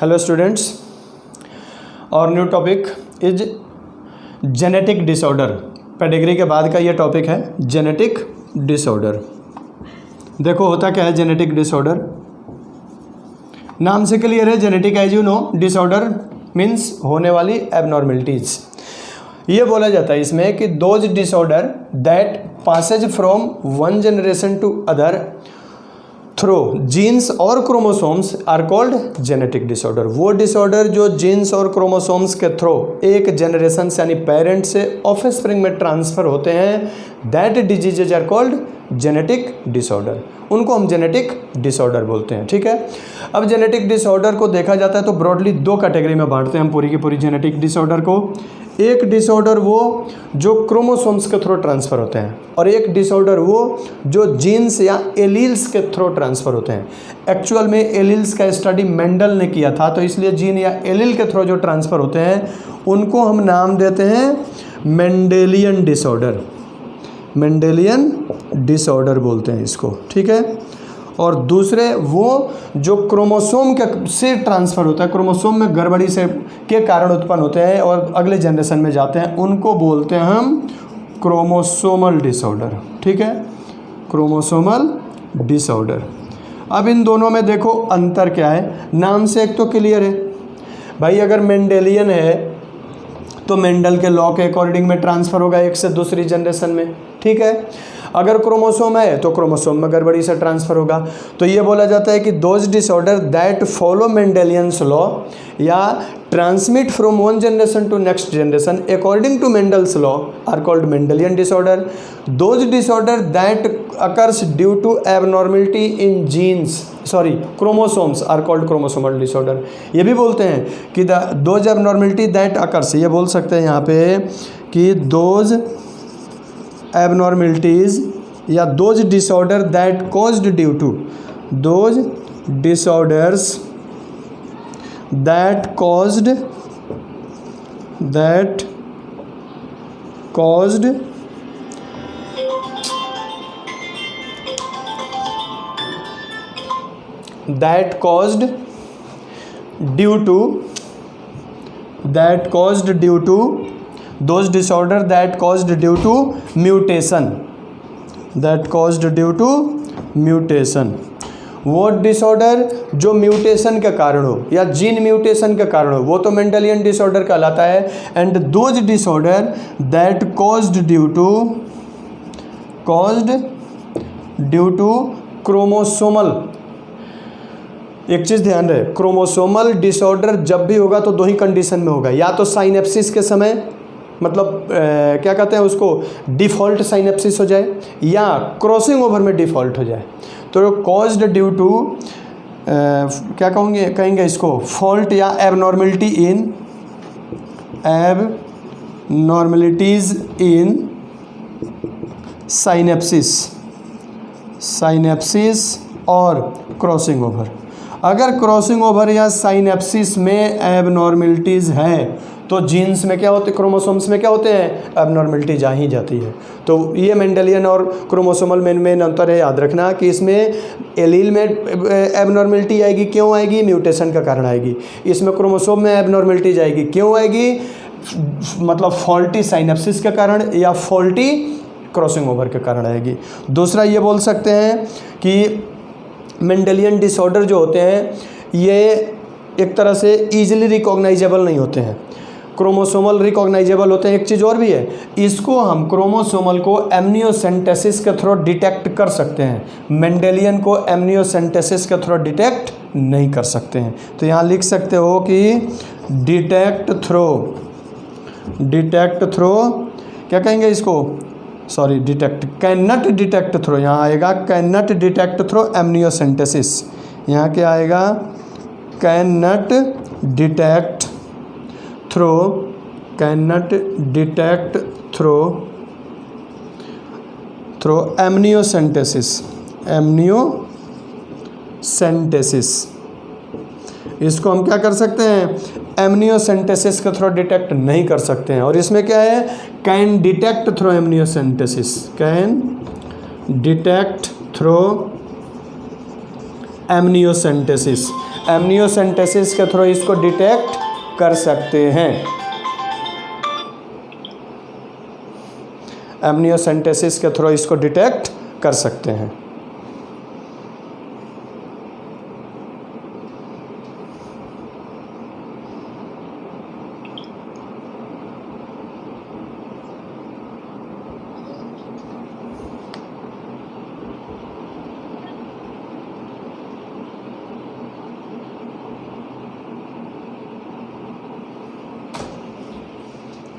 Hello students, और new topic is genetic disorder. Pedigree के बाद का ये टॉपिक है जेनेटिक डिसऑर्डर। देखो होता क्या है जेनेटिक डिसऑर्डर, नाम से क्लियर है। Genetic as you know, disorder means होने वाली एबनॉर्मेलिटीज। ये बोला जाता है इसमें कि those disorder that passes from one generation to other through genes और chromosomes are called genetic disorder. वो डिसऑर्डर जो जीन्स और क्रोमोसोम्स के थ्रो एक जनरेशन से यानी पेरेंट से ऑफस्प्रिंग में ट्रांसफर होते हैं, that diseases are called genetic disorder. उनको हम जेनेटिक डिसऑर्डर बोलते हैं। ठीक है, अब जेनेटिक डिसऑर्डर को देखा जाता है तो ब्रॉडली दो कैटेगरी में बांटते हैं हम पूरी की पूरी जेनेटिक डिसऑर्डर को। एक डिसऑर्डर वो जो क्रोमोसोम्स के थ्रू ट्रांसफ़र होते हैं, और एक डिसऑर्डर वो जो जीन्स या एलील्स के थ्रू ट्रांसफ़र होते हैं। एक्चुअल में एलील्स का स्टडी मेंडल ने किया था, तो इसलिए जीन या एलील के थ्रू जो ट्रांसफ़र होते हैं उनको हम नाम देते हैं मेंडेलियन डिसऑर्डर। मेंडेलियन डिसऑर्डर बोलते हैं इसको। ठीक है, और दूसरे वो जो क्रोमोसोम के से ट्रांसफ़र होता है, क्रोमोसोम में गड़बड़ी से के कारण उत्पन्न होते हैं और अगले जनरेशन में जाते हैं, उनको बोलते हैं हम क्रोमोसोमल डिसऑर्डर। ठीक है, क्रोमोसोमल डिसऑर्डर। अब इन दोनों में देखो अंतर क्या है, नाम से एक तो क्लियर है भाई, अगर मेंडेलियन है तो मेंडल के लॉ के अकॉर्डिंग में ट्रांसफ़र होगा एक से दूसरी जनरेशन में। ठीक है, अगर क्रोमोसोम है तो क्रोमोसोम में गड़बड़ी से ट्रांसफ़र होगा। तो ये बोला जाता है कि those disorder that follow Mendelian's law या transmit from one generation to next generation according to Mendel's law are called Mendelian disorder. Those disorder that occurs due to abnormality in genes chromosomes are called chromosomal disorder. ये भी बोलते हैं कि those abnormality that occurs, ये बोल सकते हैं यहाँ पे कि दोज abnormalities या those disorder that caused due to those disorders that caused those disorder that caused due to mutation, वो डिसऑर्डर जो म्यूटेशन के कारण हो या जीन म्यूटेशन के कारण हो वो तो मेंडेलियन डिसऑर्डर कहलाता है। And those disorder that caused due to chromosomal, एक चीज़ ध्यान रहे, क्रोमोसोमल डिसऑर्डर जब भी होगा तो दो ही कंडीशन में होगा, या तो साइनेप्सिस के समय मतलब क्या कहते हैं उसको डिफ़ॉल्ट साइनेप्सिस हो जाए, या क्रॉसिंग ओवर में डिफ़ॉल्ट हो जाए। तो कॉज्ड ड्यू टू क्या कहेंगे इसको फॉल्ट या एबनॉर्मेलिटीज़ इन साइनेप्सिस और क्रॉसिंग ओवर। अगर क्रॉसिंग ओवर या साइनेप्सिस में एबनॉर्मेलिटीज़ है तो जीन्स में क्या होते, क्रोमोसोम्स में क्या होते हैं, एबनॉर्मेलिटी जा ही जाती है। तो ये मेंडेलियन और क्रोमोसोमल में अंतर है, याद रखना कि इसमें एलील में एबनॉर्मेलिटी आएगी, क्यों आएगी, म्यूटेशन का कारण आएगी। इसमें क्रोमोसोम में एबनॉर्मेलिटी आएगी, क्यों आएगी, मतलब फॉल्टी साइनेप्सिस के कारण या फॉल्टी क्रॉसिंग ओवर के कारण आएगी। दूसरा ये बोल सकते हैं कि मेंडेलियन डिसऑर्डर जो होते हैं ये एक तरह से ईजिली रिकॉग्नाइजेबल नहीं होते हैं, क्रोमोसोमल रिकॉग्नाइजेबल होते हैं। एक चीज़ और भी है, इसको हम क्रोमोसोमल को एमनियोसेंटेसिस के थ्रू डिटेक्ट कर सकते हैं, मेंडेलियन को एमनियोसेंटेसिस के थ्रू डिटेक्ट नहीं कर सकते हैं। तो यहाँ लिख सकते हो कि डिटेक्ट थ्रो क्या कहेंगे इसको, कैन नॉट डिटेक्ट थ्रो, यहाँ आएगा can not detect through amniocentesis. यहाँ क्या आएगा, can not detect through amniocentesis. इसको हम क्या कर सकते हैं, एमनियोसेंटेसिस के थ्रू डिटेक्ट नहीं कर सकते हैं। और इसमें क्या है, can detect through amniocentesis, can detect through amniocentesis. Amniocentesis के थ्रू इसको डिटेक्ट कर सकते हैं। एमनियोसेंटेसिस के थ्रू इसको डिटेक्ट कर सकते हैं।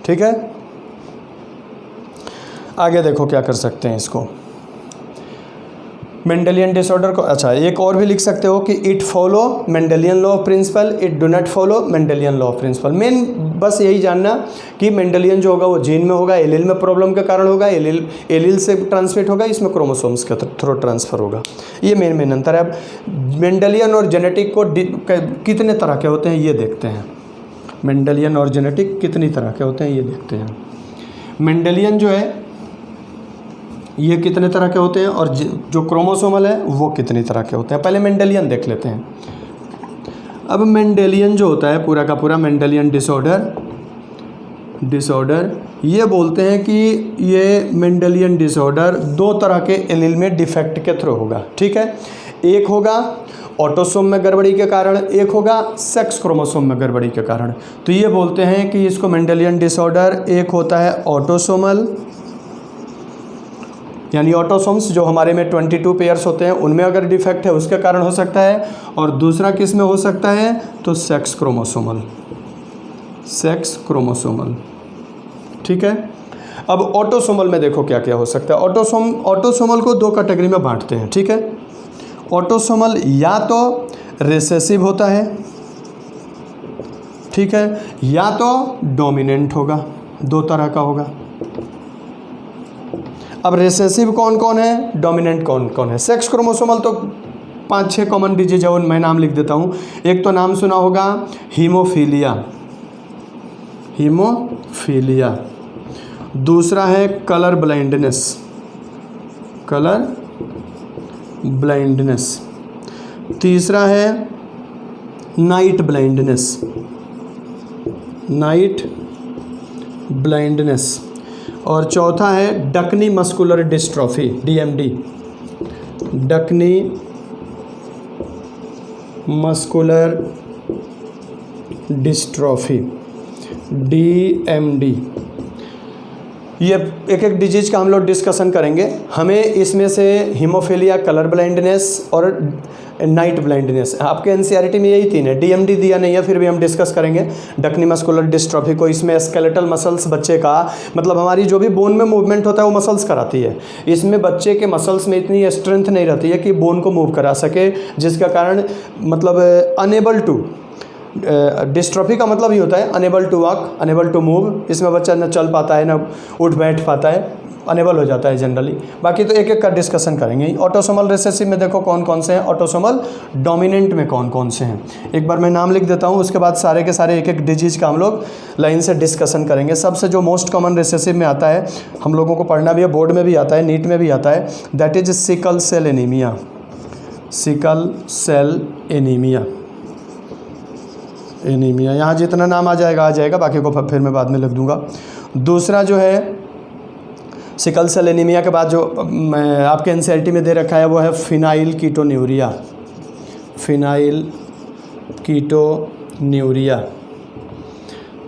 ठीक है, आगे देखो क्या कर सकते हैं इसको। मेंडेलियन डिसऑर्डर को, अच्छा एक और भी लिख सकते हो कि it follow Mendelian law of principle, it do not follow Mendelian law of principle. मेन बस यही जानना कि मेंडेलियन जो होगा वो जीन में होगा, एलील में प्रॉब्लम के कारण होगा, एलील से ट्रांसमिट होगा, इसमें क्रोमोसोम्स के थ्रू ट्रांसफर होगा। ये मेन अंतर है। अब मेंडेलियन और जेनेटिक को कितने तरह के होते हैं ये देखते हैं। मेंडेलियन और जेनेटिक कितनी तरह के होते हैं ये देखते हैं। मेंडेलियन जो है ये कितने तरह के होते हैं और जो क्रोमोसोमल है वो कितनी तरह के होते हैं। पहले मेंडेलियन देख लेते हैं। अब मेंडेलियन जो होता है पूरा का पूरा मेंडेलियन डिसऑर्डर ये बोलते हैं कि ये मेंडेलियन डिसऑर्डर दो तरह के एलील में डिफेक्ट के थ्रू होगा। ठीक है, एक होगा ऑटोसोम में गड़बड़ी के कारण, एक होगा सेक्स क्रोमोसोम में गड़बड़ी के कारण। तो ये बोलते हैं कि इसको मेंडेलियन डिसऑर्डर, एक होता है ऑटोसोमल, यानी ऑटोसोम्स जो हमारे में 22 पेयर्स होते हैं उनमें अगर डिफेक्ट है उसके कारण हो सकता है, और दूसरा किस में हो सकता है तो सेक्स क्रोमोसोमल। ठीक है, अब ऑटोसोमल में देखो क्या क्या हो सकता है। ऑटोसोमल को दो कैटेगरी में बांटते हैं। ठीक है, ऑटोसोमल या तो रिसेसिव होता है, ठीक है, या तो डोमिनेंट होगा, दो तरह का होगा। अब रिसेसिव कौन कौन है, डोमिनेंट कौन कौन है। सेक्स क्रोमोसोमल तो 5-6 कॉमन डिजीज है, मैं नाम लिख देता हूँ। एक तो नाम सुना होगा हीमोफीलिया, दूसरा है कलर ब्लाइंडनेस, तीसरा है नाइट ब्लाइंडनेस, और चौथा है डकनी मस्कुलर डिस्ट्रॉफी, DMD, डकनी मस्कुलर डिस्ट्रॉफी, DMD। ये एक एक डिजीज का हम लोग डिस्कशन करेंगे। हमें इसमें से हीमोफीलिया, कलर ब्लाइंडनेस और नाइट ब्लाइंडनेस, आपके NCERT में यही तीन है। DMD दिया नहीं है, फिर भी हम डिस्कस करेंगे डकनी मस्कुलर डिस्ट्रॉफी को। इसमें स्केलेटल मसल्स बच्चे का, मतलब हमारी जो भी बोन में मूवमेंट होता है वो मसल्स कराती है। इसमें बच्चे के मसल्स में इतनी स्ट्रेंथ नहीं रहती है कि बोन को मूव करा सके, जिसका कारण मतलब अनेबल टू, डिस्ट्रॉफी का मतलब ही होता है unable to walk, unable to move. इसमें बच्चा न चल पाता है, न उठ बैठ पाता है, अनेबल हो जाता है जनरली। बाकी तो एक एक का डिस्कसन करेंगे। ऑटोसोमल रिसेसिव में देखो कौन कौन से हैं, ऑटोसोमल डोमिनेंट में कौन कौन से हैं। एक बार मैं नाम लिख देता हूँ, उसके बाद सारे के सारे एक एक डिजीज का हम लोग लाइन से डिस्कसन करेंगे। सबसे जो मोस्ट कॉमन रिसेसिव में आता है, हम लोगों को पढ़ना भी है, बोर्ड में भी आता है, नीट में भी आता है, that is sickle cell anaemia. यहाँ जितना नाम आ जाएगा, बाकी को फिर मैं बाद में लिख दूंगा। दूसरा जो है सिकल सेल एनीमिया के बाद जो आपके NCERT में दे रखा है वो है फिनाइल कीटोन्यूरिया।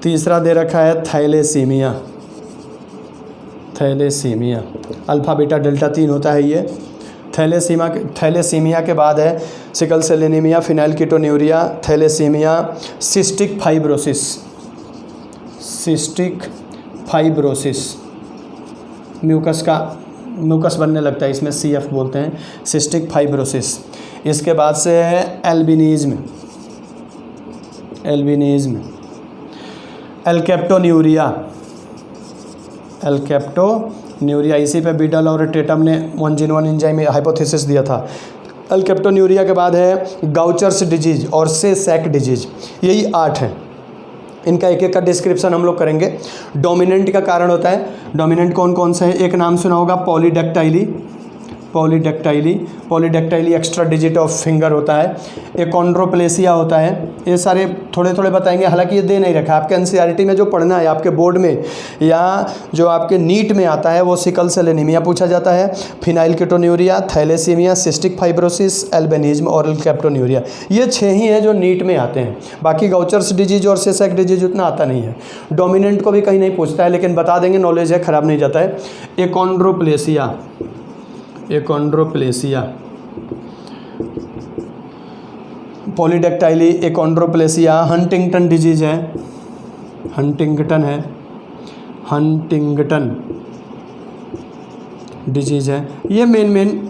तीसरा दे रखा है थैलेसीमिया, अल्फ़ा बीटा डेल्टा 3 होता है ये। थैलेसीमिया के बाद है sickle cell anaemia, phenylketonuria, thalassaemia, cystic fibrosis, mucus बनने लगता है, इसमें CF बोलते हैं, सिस्टिक फाइब्रोसिस। इसके बाद से है एल्बिनिज्म, एल्केप्टोन्यूरिया, इसी पे बीडल और टेटम ने 1 एंजाइम में हाइपोथेसिस दिया था। एल्केप्टोन्यूरिया के बाद है गाउचर्स डिजीज और से-सैक डिजीज। यही 8 हैं, इनका एक एक का डिस्क्रिप्शन हम लोग करेंगे। डोमिनेंट का कारण होता है, डोमिनेंट कौन कौन से है, एक नाम सुना होगा पॉलीडेक्टाइली एक्स्ट्रा डिजिट ऑफ फिंगर होता है, एकोंड्रोप्लेसिया होता है। ये सारे थोड़े थोड़े बताएंगे, हालांकि ये दे नहीं रखा आपके एनसीईआरटी में। जो पढ़ना है आपके बोर्ड में या जो आपके नीट में आता है वो सिकल सेल एनीमिया पूछा जाता है, phenylketonuria, thalassaemia, cystic fibrosis, albinism, alkaptonuria. ये 6 ही हैं जो नीट में आते हैं। बाकी गाउचर्स डिजीज और सेसैक डिजीज उतना आता नहीं है। डोमिनेंट को भी कहीं नहीं पूछता है, लेकिन बता देंगे, नॉलेज है, खराब नहीं जाता है। एकोंड्रोप्लेसिया, पॉलीडेक्टाइली एकोंड्रोप्लेसिया, हंटिंगटन डिजीज है, हंटिंगटन डिजीज है। ये मेन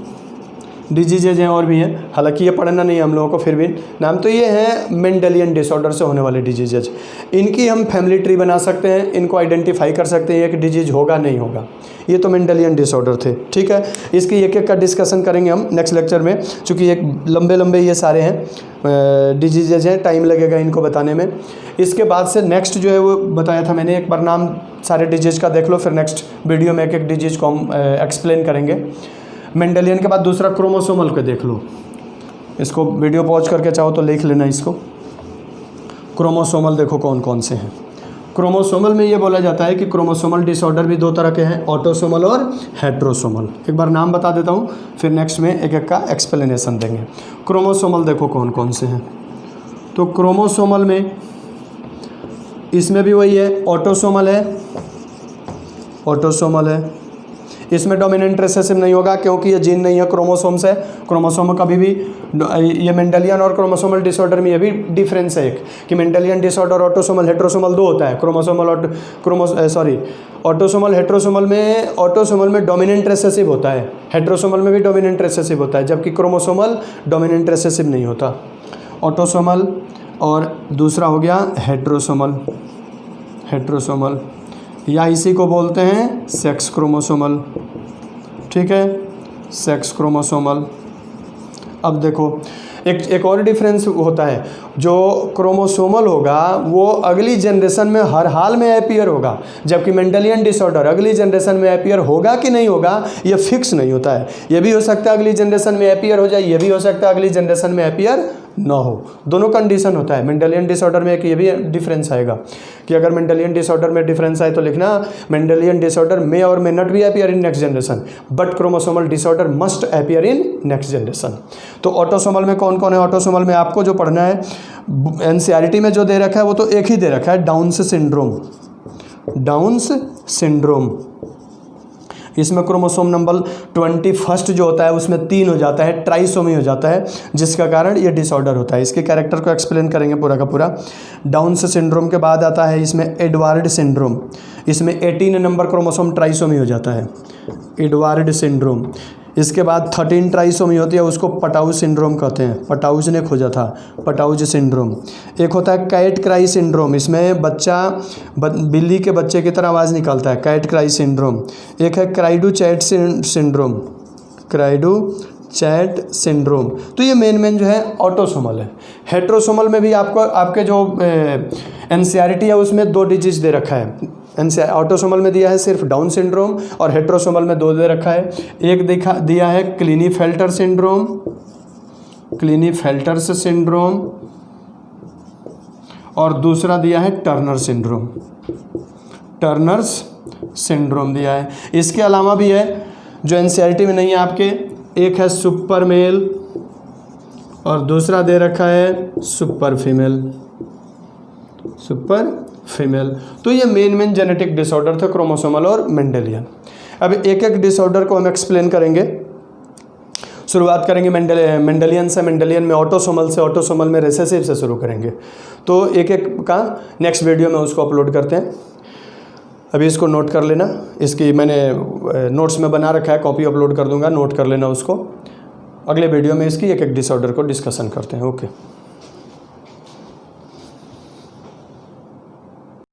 डिजीजेज हैं, और भी हैं, हालांकि ये पढ़ना नहीं है हम लोगों को, फिर भी नाम तो ये है मेंडेलियन डिसऑर्डर से होने वाले डिजीजेज। इनकी हम फैमिली ट्री बना सकते हैं, इनको आइडेंटिफाई कर सकते हैं, एक डिजीज होगा नहीं होगा। ये तो मेंडेलियन डिसऑर्डर थे, ठीक है। इसकी एक एक का डिस्कशन करेंगे हम नेक्स्ट लेक्चर में, चूँकि एक लंबे ये सारे हैं डिजीजेज हैं, टाइम लगेगा इनको बताने में। इसके बाद से नेक्स्ट जो है वो बताया था मैंने, एक बार नाम सारे डिजीज का देख लो, फिर नेक्स्ट वीडियो में एक एक डिजीज को हम एक्सप्लेन करेंगे। मेंडेलियन के बाद दूसरा क्रोमोसोमल को देख लो, इसको वीडियो पॉज करके चाहो तो लिख लेना इसको। क्रोमोसोमल देखो कौन कौन से हैं। क्रोमोसोमल में ये बोला जाता है कि क्रोमोसोमल डिसऑर्डर भी 2 तरह के हैं, ऑटोसोमल और हेट्रोसोमल। एक बार नाम बता देता हूँ, फिर नेक्स्ट में एक एक का एक्सप्लेनेशन देंगे। क्रोमोसोमल देखो कौन कौन से हैं। तो क्रोमोसोमल में इसमें भी वही है, ऑटोसोमल है। इसमें डोमिनेंट रिसेसिव नहीं होगा क्योंकि ये जीन नहीं है, क्रोमोसोम्स है। क्रोमोसोम कभी भी, ये मेंडेलियन और क्रोमोसोमल डिसऑर्डर में ये भी डिफरेंस है एक, कि मेंडेलियन डिसऑर्डर ऑटोसोमल हेट्रोसोमल 2 होता है। ऑटोसोमल में डोमिनेंट रिसेसिव होता है, हेट्रोसोमल में भी डोमिनेंट रिसेसिव होता है, जबकि क्रोमोसोमल डोमिनेंट रिसेसिव नहीं होता। ऑटोसोमल और दूसरा हो गया हेट्रोसोमल, या इसी को बोलते हैं सेक्स क्रोमोसोमल, ठीक है, सेक्स क्रोमोसोमल। अब देखो एक और डिफरेंस होता है, जो क्रोमोसोमल होगा वो अगली जनरेशन में हर हाल में अपीयर होगा, जबकि मेंडेलियन डिसऑर्डर अगली जनरेशन में अपीयर होगा कि नहीं होगा ये फिक्स नहीं होता है। ये भी हो सकता है अगली जनरेशन में अपीयर हो जाए, ये भी हो सकता है अगली जनरेशन में अपीयर ना हो, दोनों कंडीशन होता है। मेंडेलियन डिसऑर्डर में एक ये भी डिफरेंस आएगा कि अगर मेंडेलियन डिसऑर्डर में डिफरेंस आए तो लिखना मेंडेलियन डिसऑर्डर मे और may not be appear in next generation, but chromosomal disorder must appear in next generation. तो ऑटोसोमल में कौन कौन है? ऑटोसोमल में आपको जो पढ़ना है एनसीईआरटी में जो दे रखा है वो तो एक ही दे रखा है, डाउन्स सिंड्रोम। इसमें क्रोमोसोम नंबर 21 जो होता है उसमें 3 हो जाता है, ट्राइसोमी हो जाता है, जिसका कारण ये डिसऑर्डर होता है। इसके कैरेक्टर को एक्सप्लेन करेंगे पूरा का पूरा। डाउन्स सिंड्रोम के बाद आता है इसमें एडवार्ड सिंड्रोम, इसमें 18 नंबर क्रोमोसोम ट्राइसोमी हो जाता है, एडवार्ड सिंड्रोम। इसके बाद 13 ट्राइसोमी होती है, उसको पटाउज सिंड्रोम कहते हैं, पटाउज ने खोजा था, पटाउज सिंड्रोम। एक होता है कैट क्राई सिंड्रोम, इसमें बच्चा बिल्ली के बच्चे की तरह आवाज़ निकालता है, कैट क्राई सिंड्रोम। एक है क्राइडू चैट सिंड्रोम। तो ये मेन जो है ऑटोसोमल है। हेट्रोसोमल में भी आपको आपके जो एनसीईआरटी है उसमें 2 डिजीज दे रखा है। ऑटोसोमल में दिया है सिर्फ डाउन सिंड्रोम, और हेट्रोसोमल में 2 दे रखा है। एक दिया है क्लिनीफेल्टर सिंड्रोम, और दूसरा दिया है टर्नर्स सिंड्रोम दिया है। इसके अलावा भी है जो एनसीईआरटी में नहीं है आपके, एक है सुपर मेल और दूसरा दे रखा है सुपर फीमेल। तो ये मेन जेनेटिक डिसऑर्डर थे, क्रोमोसोमल और मेंडेलियन। अब एक एक डिसऑर्डर को हम एक्सप्लेन करेंगे। शुरुआत करेंगे मेंडेलियन से, मेंडेलियन में ऑटोसोमल से, ऑटोसोमल में रिसेसिव से शुरू करेंगे। तो एक एक का नेक्स्ट वीडियो में उसको अपलोड करते हैं। अभी इसको नोट कर लेना, इसकी मैंने नोट्स में बना रखा है, कॉपी अपलोड कर दूंगा, नोट कर लेना उसको। अगले वीडियो में इसकी एक एक डिसऑर्डर को डिस्कशन करते हैं। ओके।